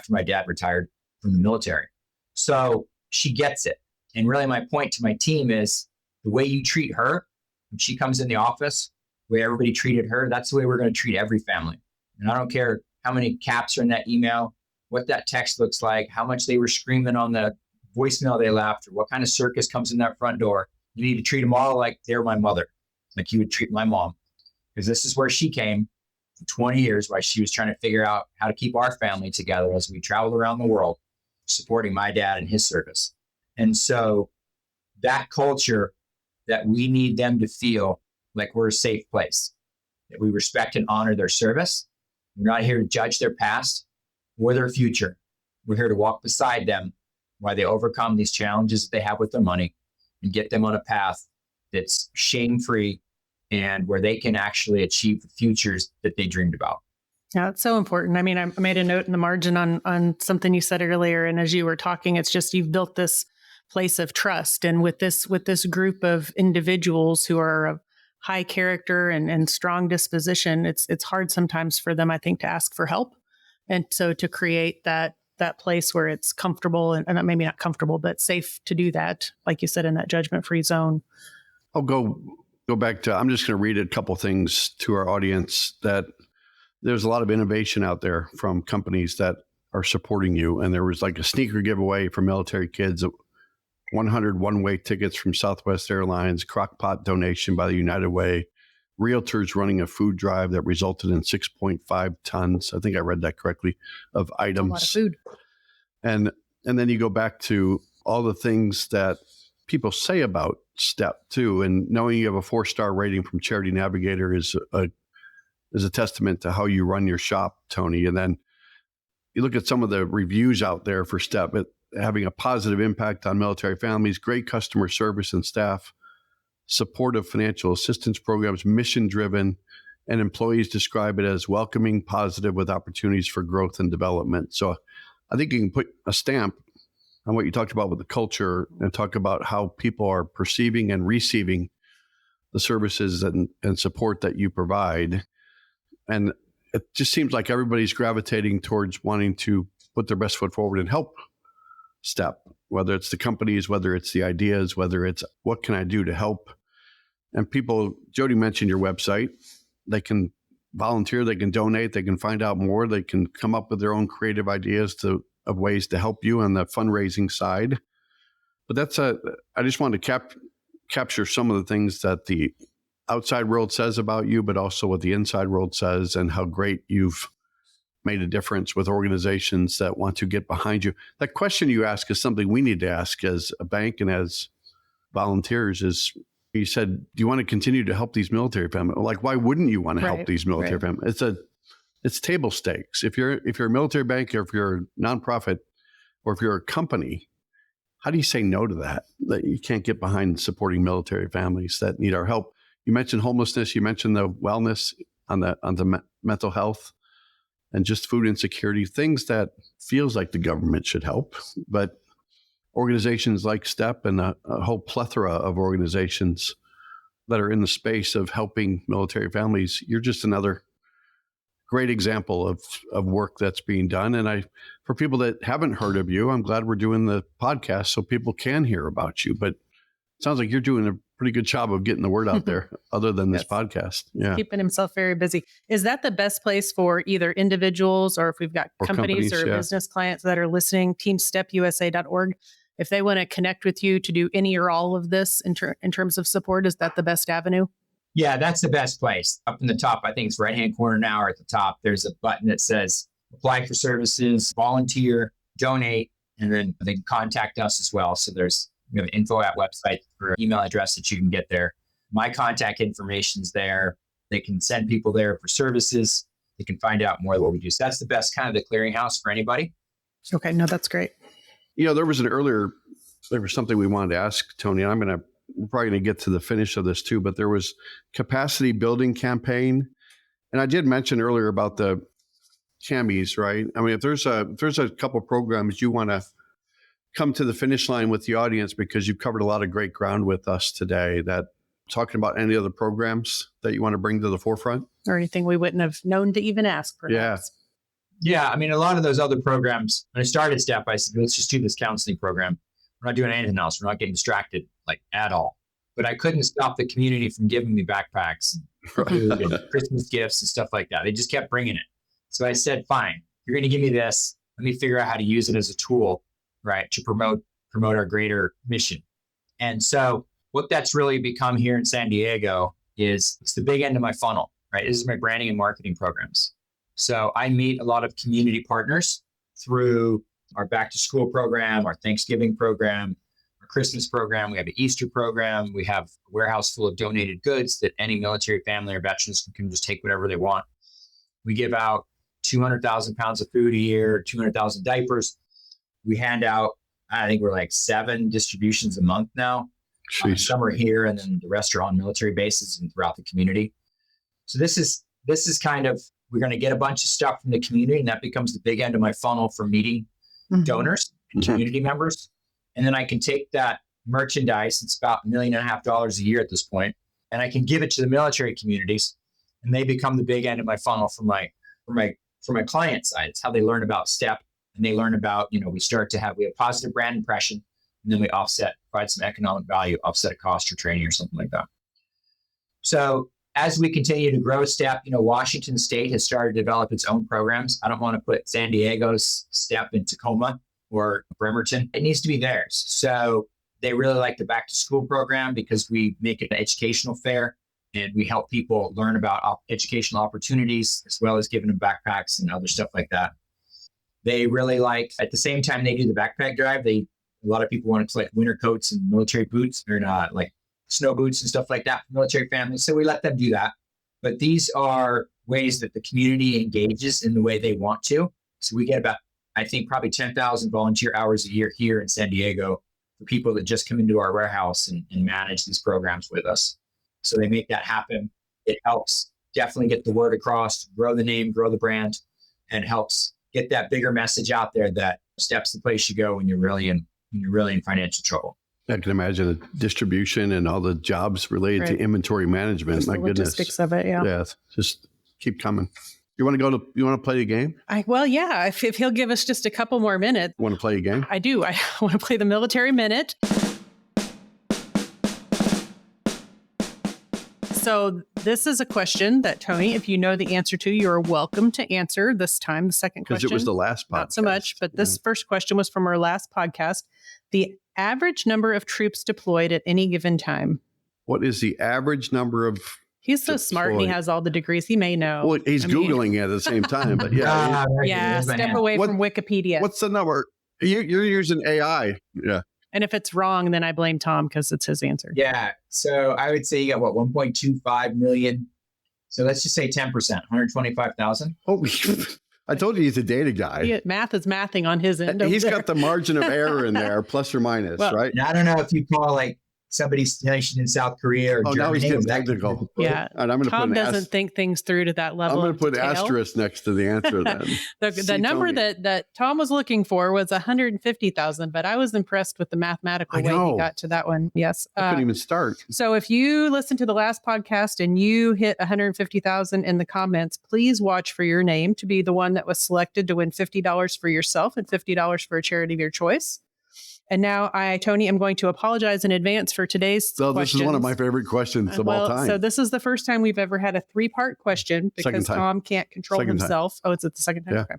my dad retired from the military. So she gets it. And really my point to my team is the way you treat her when she comes in the office, the way everybody treated her, that's the way we're going to treat every family. And I don't care how many caps are in that email, what that text looks like, how much they were screaming on the voicemail they left, or what kind of circus comes in that front door. You need to treat them all like they're my mother, like you would treat my mom, because this is where she came for 20 years while she was trying to figure out how to keep our family together as we traveled around the world, supporting my dad in his service. And so that culture, that we need them to feel like we're a safe place, that we respect and honor their service. We're not here to judge their past or their future. We're here to walk beside them while they overcome these challenges that they have with their money and get them on a path that's shame-free and where they can actually achieve the futures that they dreamed about. Yeah, it's so important. I mean, I made a note in the margin on something you said earlier. And as you were talking, it's just, you've built this place of trust. And with this group of individuals who are of high character and strong disposition, it's hard sometimes for them, I think, to ask for help. And so to create that place where it's comfortable and maybe not comfortable, but safe to do that, like you said, in that judgment-free zone. I'll go back to, I'm just going to read a couple things to our audience, that there's a lot of innovation out there from companies that are supporting you. And there was like a sneaker giveaway for military kids, 100 one-way tickets from Southwest Airlines, crockpot donation by the United Way, realtors running a food drive that resulted in 6.5 tons, I think I read that correctly, of items. A lot of food. And then you go back to all the things that people say about STEP too. And knowing you have a 4-star rating from Charity Navigator is a testament to how you run your shop, Tony. And then, you look at some of the reviews out there for STEP, it having a positive impact on military families, great customer service and staff, supportive financial assistance programs, mission-driven, and employees describe it as welcoming, positive, with opportunities for growth and development. So I think you can put a stamp on what you talked about with the culture and talk about how people are perceiving and receiving the services and support that you provide. And it just seems like everybody's gravitating towards wanting to put their best foot forward and help STEP, whether it's the companies, whether it's the ideas, whether it's what can I do to help. And people, Jodi mentioned your website. They can volunteer, they can donate, they can find out more, they can come up with their own creative ideas of ways to help you on the fundraising side. But I just wanted to capture some of the things that the outside world says about you, but also what the inside world says and how great you've made a difference with organizations that want to get behind you. That question you ask is something we need to ask as a bank and as volunteers is, you said, do you want to continue to help these military families? Like, why wouldn't you want to help these military families? It's table stakes. If you're a military bank, or if you're a nonprofit, or if you're a company, how do you say no to that you can't get behind supporting military families that need our help? You mentioned homelessness. You mentioned the wellness on the mental health and just food insecurity, things that feels like the government should help. But organizations like STEP and a whole plethora of organizations that are in the space of helping military families, you're just another great example of work that's being done. And for people that haven't heard of you, I'm glad we're doing the podcast so people can hear about you. But it sounds like you're doing a pretty good job of getting the word out there other than this podcast. Yeah. Keeping himself very busy. Is that the best place for either individuals or if we've got companies or business clients that are listening, teamstepusa.org? If they want to connect with you to do any or all of this in terms of support, is that the best avenue? Yeah, that's the best place. Up in the top, I think it's right-hand corner now, or at the top, there's a button that says apply for services, volunteer, donate, and then they can contact us as well. So we have an info at website for email address that you can get there. My contact information's there. They can send people there for services. They can find out more of what we do. So that's the best kind of the clearinghouse for anybody. Okay, no, that's great. There was something we wanted to ask Tony, and we're probably going to get to the finish of this too, but there was capacity building campaign. And I did mention earlier about the CAMIs, right? I mean, if there's a couple of programs you want to come to the finish line with the audience, because you've covered a lot of great ground with us today, that talking about any other programs that you want to bring to the forefront? Or anything we wouldn't have known to even ask, perhaps. Yeah. I mean, a lot of those other programs, when I started STEP, I said, let's just do this counseling program. We're not doing anything else. We're not getting distracted at all. But I couldn't stop the community from giving me backpacks, food, and Christmas gifts and stuff like that. They just kept bringing it. So I said, fine, you're going to give me this. Let me figure out how to use it as a tool, right, to promote our greater mission. And so what that's really become here in San Diego is it's the big end of my funnel, right? This is my branding and marketing programs. So I meet a lot of community partners through our back to school program, our Thanksgiving program, our Christmas program. We have an Easter program. We have a warehouse full of donated goods that any military family or veterans can just take whatever they want. We give out 200,000 pounds of food a year, 200,000 diapers. We hand out, I think we're 7 distributions a month now. Some are here, and then the rest are on military bases and throughout the community. So this is kind of, we're going to get a bunch of stuff from the community, and that becomes the big end of my funnel for meeting donors and community members. And then I can take that merchandise, it's about $1.5 million a year at this point, and I can give it to the military communities, and they become the big end of my funnel for my client side. It's how they learn about STEP, and they learn about, we have positive brand impression, and then we provide some economic value, offset a cost or training or something like that. So as we continue to grow STEP, Washington State has started to develop its own programs. I don't want to put San Diego's STEP in Tacoma or Bremerton. It needs to be theirs. So they really like the back to school program because we make it an educational fair and we help people learn about educational opportunities as well as giving them backpacks and other stuff like that. They really like, at the same time they do the backpack drive, a lot of people want to collect winter coats and military boots, or not snow boots and stuff like that for military families. So we let them do that. But these are ways that the community engages in the way they want to. So we get about I think probably 10,000 volunteer hours a year here in San Diego for people that just come into our warehouse and manage these programs with us. So they make that happen. It helps definitely get the word across, grow the name, grow the brand, and helps get that bigger message out there that STEP's the place you go when you're really in financial trouble. I can imagine the distribution and all the jobs related to inventory management. Just My the goodness. logistics of it, yeah. Yeah, just keep coming. You want to play a game? If he'll give us just a couple more minutes. Want to play a game? I do. I want to play the military minute. So this is a question that, Tony, if you know the answer to, you're welcome to answer this time. The second question. Because it was the last podcast. Not so much, but this first question was from our last podcast. The average number of troops deployed at any given time. What is the average number of... He's so smart and he has all the degrees. He may know. Well, he's Googling it at the same time, but yeah. Step away from Wikipedia. What's the number? You're using AI. Yeah. And if it's wrong, then I blame Tom because it's his answer. Yeah. So I would say you got 1.25 million. So let's just say 10%, 125,000. Oh, I told you he's a data guy. Math is mathing on his end. He's got the margin of error in there, plus or minus, right? And I don't know if you call like somebody's stationed in South Korea or Germany. Now he's getting technical. Yeah. And Tom doesn't think things through to that level. I'm going to put asterisk next to the answer then. the number that Tom was looking for was 150,000, but I was impressed with the mathematical way he got to that one. Yes. I couldn't even start. So if you listen to the last podcast and you hit 150,000 in the comments, please watch for your name to be the one that was selected to win $50 for yourself and $50 for a charity of your choice. And now I, Tony, am going to apologize in advance for today's questions. This is one of my favorite questions of all time. So this is the first time we've ever had a 3-part question because Tom can't control himself. Oh, it's the second time? Yeah. Okay.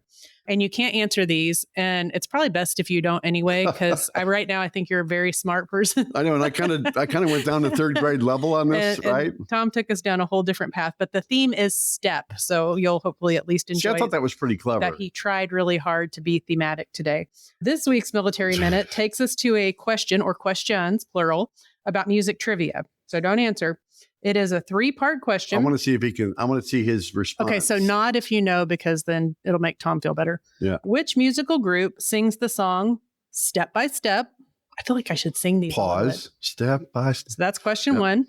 And you can't answer these. And it's probably best if you don't anyway, because right now I think you're a very smart person. I know. And I kind of went down to third grade level on this, right? And Tom took us down a whole different path, but the theme is STEP. So you'll hopefully at least enjoy I thought that was pretty clever. That he tried really hard to be thematic today. This week's Military Minute takes us to a question or questions, plural, about music trivia. So don't answer. It is a 3-part question. I want to see if he can. I want to see his response. Okay, so nod if you know, because then it'll make Tom feel better. Yeah. Which musical group sings the song Step by Step? I feel like I should sing these. Pause. Step by step. So that's question 1.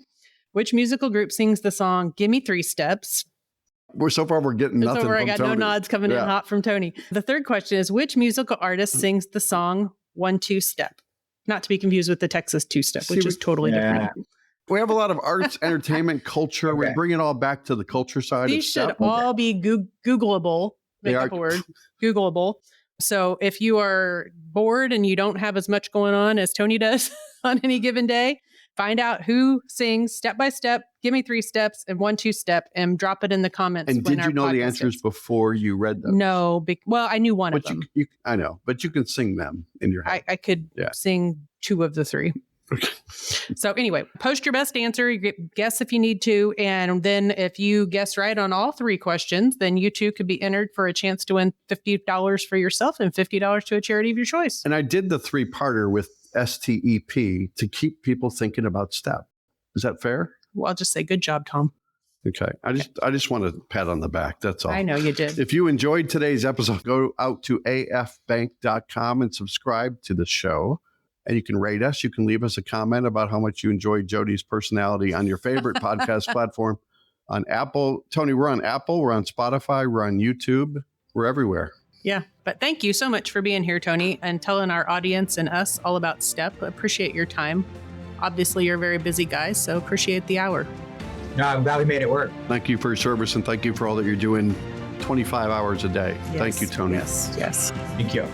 Which musical group sings the song Give Me 3 Steps? We're getting nothing. I got Tony. no nods coming in hot from Tony. The third question is, which musical artist sings the song 1-2 Step? Not to be confused with the Texas 2-Step, which is totally different. We have a lot of arts, entertainment, culture. We bring it all back to the culture side. These should all be Googleable. Make up a word. Googleable. So if you are bored and you don't have as much going on as Tony does on any given day, find out who sings Step by Step, Give Me 3 Steps, and 1-2 Step, and drop it in the comments. And did you know the answers before you read them? No. Well, I knew one of them. I know, but you can sing them in your head. I could sing 2 of the 3. So anyway, post your best answer. You guess if you need to. And then if you guess right on all 3 questions, then you too could be entered for a chance to win $50 for yourself and $50 to a charity of your choice. And I did the 3-parter with STEP to keep people thinking about STEP. Is that fair? Well, I'll just say good job, Tom. Okay. I just want to pat on the back. That's all. I know you did. If you enjoyed today's episode, go out to afbank.com and subscribe to the show. And you can rate us. You can leave us a comment about how much you enjoyed Jodi's personality on your favorite podcast platform. On Apple. Tony, we're on Apple. We're on Spotify. We're on YouTube. We're everywhere. Yeah. But thank you so much for being here, Tony, and telling our audience and us all about STEP. Appreciate your time. Obviously, you're a very busy guy, so appreciate the hour. No, I'm glad we made it work. Thank you for your service, and thank you for all that you're doing 25 hours a day. Yes, thank you, Tony. Yes. Thank you.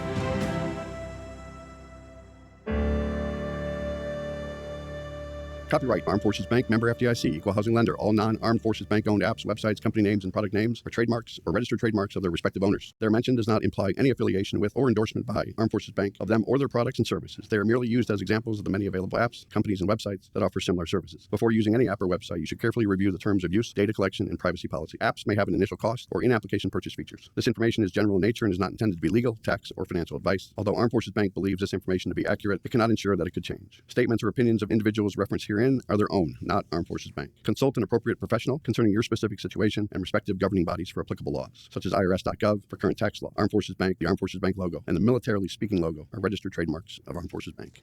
Copyright Armed Forces Bank, member FDIC, equal housing lender. All non-Armed Forces Bank owned apps, websites, company names, and product names are trademarks or registered trademarks of their respective owners. Their mention does not imply any affiliation with or endorsement by Armed Forces Bank of them or their products and services. They are merely used as examples of the many available apps, companies, and websites that offer similar services. Before using any app or website, you should carefully review the terms of use, data collection, and privacy policy. Apps may have an initial cost or in-application purchase features. This information is general in nature and is not intended to be legal, tax, or financial advice. Although Armed Forces Bank believes this information to be accurate, it cannot ensure that it could change. Statements or opinions of individuals referenced here herein are their own, not Armed Forces Bank. Consult an appropriate professional concerning your specific situation and respective governing bodies for applicable laws, such as IRS.gov for current tax law. Armed Forces Bank, the Armed Forces Bank logo, and the Militarily Speaking logo are registered trademarks of Armed Forces Bank.